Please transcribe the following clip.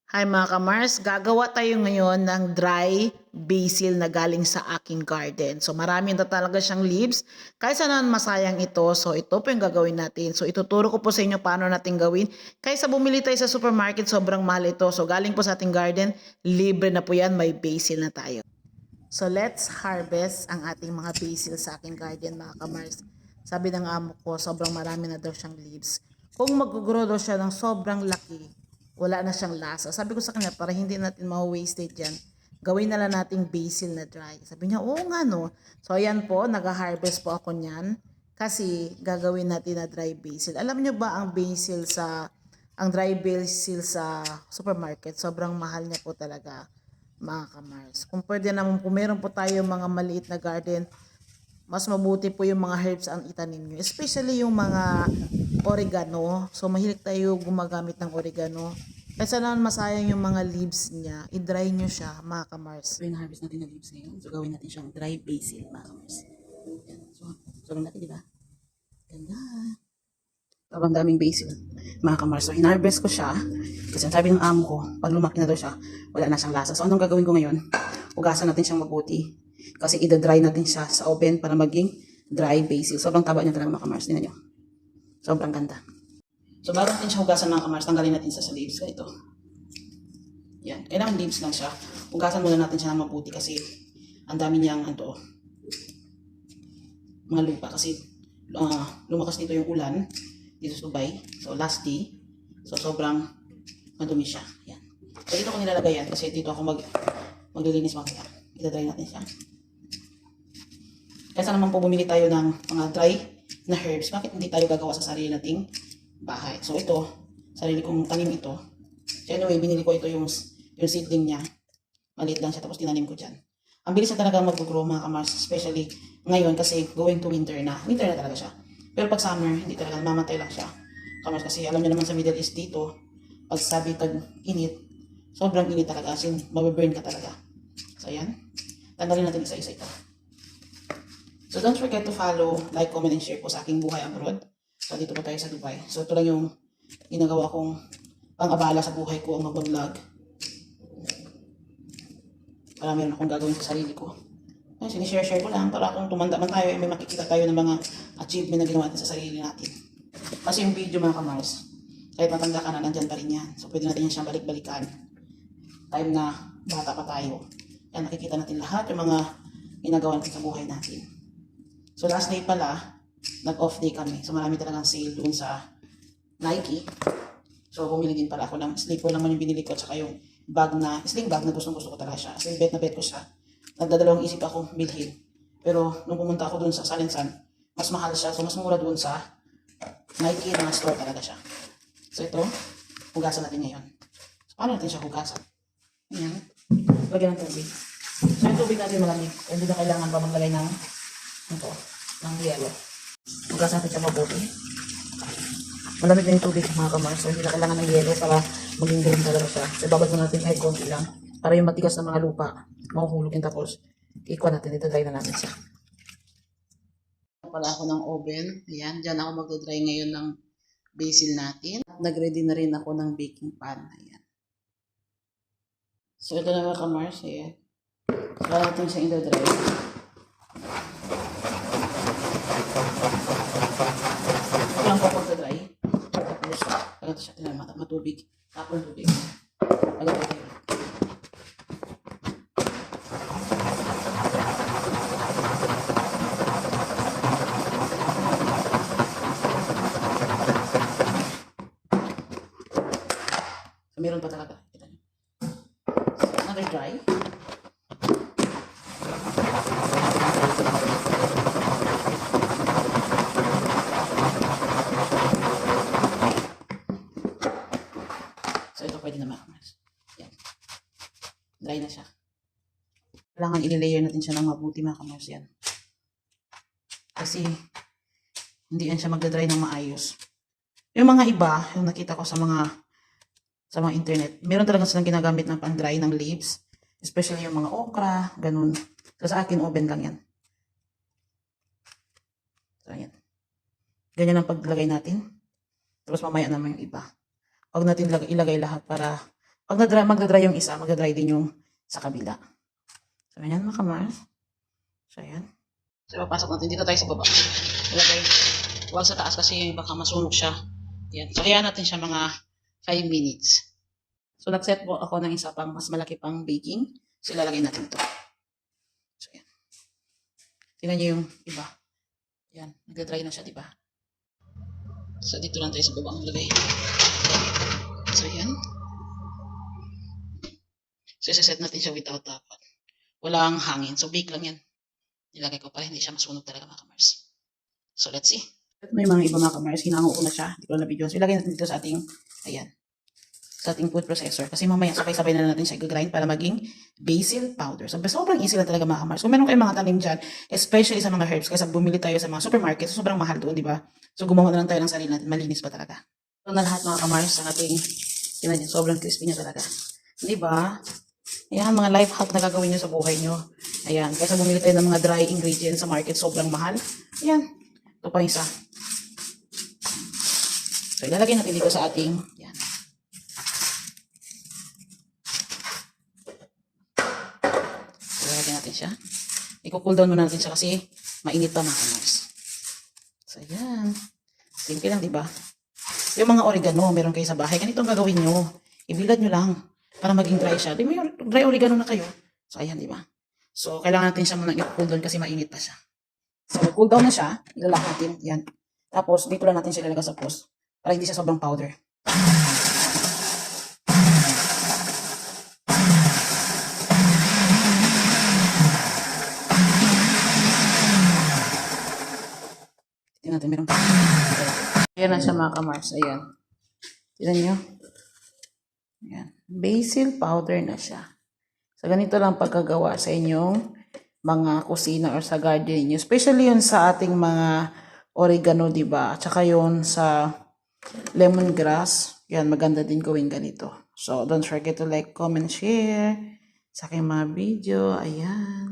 Hi mga kamars, gagawa tayo ngayon ng dry basil na galing sa aking garden. So marami na talaga siyang leaves. Kaysa naman masayang ito, so ito po yung gagawin natin. So ituturo ko po sa inyo paano natin gawin. Kaysa bumili tayo sa supermarket, sobrang mahal ito. So galing po sa ating garden, libre na po yan, may basil na tayo. So let's harvest ang ating mga basil sa aking garden mga kamars. Sabi ng amo ko, sobrang marami na daw siyang leaves. Kung mag-grow daw siya ng sobrang laki, wala na siyang lasa. Sabi ko sa kanya, para hindi natin ma-wasted yan, gawin na lang nating basil na dry. Sabi niya, oo nga no. So ayan po, nag-harvest po ako niyan. Kasi gagawin natin na dry basil. Alam niyo ba ang dry basil sa supermarket, sobrang mahal niya po talaga mga kamars. Kung pwede naman, kung meron po tayo mga maliit na garden, mas mabuti po yung mga herbs ang itanim nyo. Especially yung mga oregano. So, mahilig tayo gumagamit ng oregano. Kaysa naman masayang yung mga leaves niya, i-dry nyo siya, mga kamars. So, yung harvest natin na leaves ngayon. So, gawin natin siyang dry basil, mga kamars. Yan. So, sobrang laki, di ba? Ganda. Sobrang daming basil, mga kamars. So, hinarvest ko siya. Kasi sabi ng amo ko, pag lumaki na daw siya, wala na siyang lasa. So, anong gagawin ko ngayon? Hugasan natin siyang mabuti. Kasi i-dry natin siya sa oven para maging dry basil. Sobrang taba niya talaga, mga kamars. Tingnan nyo. Sobrang ganda. So, bago natin siya hugasan, mga kamars, tanggalin natin sa leaves. So, ito. Yan. Kailangan leaves lang siya. Hugasan muna natin siya ng mabuti kasi ang dami niyang mga lupa kasi lumakas dito yung ulan dito sa Dubai. So, last day. So, sobrang madumi siya. Yan. So, dito ko nilalagay yan kasi dito ako maglilinis mamaya. Ita-dry natin siya. Kaysa naman po bumili tayo ng mga dry na herbs, bakit hindi tayo gagawa sa sarili nating bahay? So, ito, sarili kong tanim ito. So, anyway, binili ko ito yung seedling niya. Maliit lang siya, tapos tinanim ko dyan. Ang bilis na talaga mag-grow, mga kamars, especially ngayon kasi going to winter na. Winter na talaga siya. Pero pag summer, hindi talaga, mamatay lang siya. Kamars, kasi alam niyo naman sa Middle East dito, pag sabi tag-init, sobrang init talaga, as in, mababurn ka talaga. So, ayan. Tanggalin natin isa-isa ito. So, don't forget to follow, like, comment, and share po sa aking buhay abroad. So, dito po tayo sa Dubai. So, ito lang yung ginagawa kong pang-abala sa buhay ko, ang mag-vlog. Para meron akong gagawin sa sarili ko. Ay, sinishare-share ko lang para kung tumanda man tayo, may makikita tayo ng mga achievement na ginawa natin sa sarili natin. Kasi yung video, mga kamars, kahit matanda ka na, nandyan pa rin yan. So, pwede natin yan siyang balik-balikan. Time na bata pa tayo. Yan, nakikita natin lahat yung mga ginagawa natin sa buhay natin. So, last day pala, nag-off day kami. So, marami talagang sale doon sa Nike. So, bumili din pala ako ng slipper lang man yung binili ko at saka yung sling bag na gustong-gusto ko talaga siya. Kasi bet na bet ko siya. Nagdadalawang isip ako bilhin. Pero nung pumunta ako doon sa Salensan, mas mahal siya. So, mas mura doon sa Nike na store talaga siya. So, ito, hugasan natin ngayon. So, paano natin siya hugasan? Ayan. Lagyan ng tubig. So, yung tubig natin malamig. Hindi na kailangan pa maglagay ng yelo. Hugasan natin siya mabuti. Malamig na yung tubig, mga kamars. So, hindi na kailangan ng yelo para maging green talaga siya. So, babad mo natin kahit konti lang. Para yung matigas na mga lupa, mahuhulog yung tapos. Ikuha natin, ito dry na natin siya. Pala ako ng oven. Ayan, dyan ako magdadry ngayon ng basil natin. Nag-ready na rin ako ng baking pan. Ayan. So, ito na mga kamars. Ayan. So, natin siya i-dry. Ito lang po pagdadry. Tapos, agad siya tinamata, matubig. Tapon tubig. Agad tayo. So, meron pa talaga. Kita nyo. So, another dry. So, ito pwede na makamas. Yan. Dry na siya. Kailangan i-layer natin siya ng mabuti, mga kamars. Yan. Kasi, hindi yan siya magdadry ng maayos. Yung mga iba, yung nakita ko sa mga internet, meron talaga silang ginagamit na pang-dry ng leaves. Especially yung mga okra, ganun. So, sa akin, oven lang yan. So, ayan. Ganyan ang paglagay natin. Tapos mamaya naman yung iba. Huwag natin ilagay lahat para Pag magdadry yung isa, magdadry din yung sa kabila. So, ayan mga kamars. So, ayan. So, papasok natin. Dito tayo sa baba. Ilagay. Huwag sa taas kasi baka masunog siya. Ayan. So, hayaan natin siya mga 5 minutes. So, nag-set po ako ng isa pang mas malaki pang baking. So, ilalagay natin ito. So, ayan. Tingnan niyo yung iba. Ayan. Nagdadry na siya, di ba? So, dito lang tayo sa baba ang lagay. So, ayan. So, isa-set natin siya without dapat. Walang hangin. So, bake lang yan. Nilagay ko para hindi siya masunog talaga mga kamars. So, let's see. Ito may mga iba mga kamars. Hinango ko na siya. Hindi ko na video. So, ilagay natin dito sa ating, ayan, sa ating food processor. Kasi mamaya sabay-sabay na natin siya i-grind para maging basil powder. So, sobrang easy lang talaga mga kamars. Kung meron kayong mga tanim dyan, especially sa mga herbs, kasi bumili tayo sa mga supermarket, so sobrang mahal doon, di ba? So, gumawa na lang tayo ng sarili natin. Malinis pa talaga. Ito na lahat mga kamars sa ating, tingnan niyo, sobrang crispy niya talaga. Di ba? Ayan, mga life hack na gagawin nyo sa buhay nyo. Ayan, kaysa bumili tayo ng mga dry ingredients sa market, sobrang mahal. Ayan, ito pa isa. So, ilalagay natin dito sa ating, ayan. So, ilalagay natin siya. I-cool down muna natin siya kasi mainit pa mga kamars. So, ayan. Simple lang, diba? Yung mga oregano, meron kayo sa bahay. Ganito ang gagawin nyo. Ibilad nyo lang para maging dry siya. Di mo yung dry oregano na kayo. So, ayan, diba? So, kailangan natin siya muna i-cool down kasi mainit pa siya. So, cool down na siya. Ilalak natin. Yan. Tapos, dito lang natin siya ilalagay sa post para hindi siya sobrang powder. Tingnan natin, meron pa. Ayan na siya mga kamars. Ayan. Tingnan nyo. Ayan. Basil powder na siya. So, ganito lang pagkagawa sa inyong mga kusina or sa garden niyo. Especially yun sa ating mga oregano, diba? At saka yun sa lemongrass. Yan, maganda din gawin ganito. So, don't forget to like, comment, share sa aking mga video. Ayan.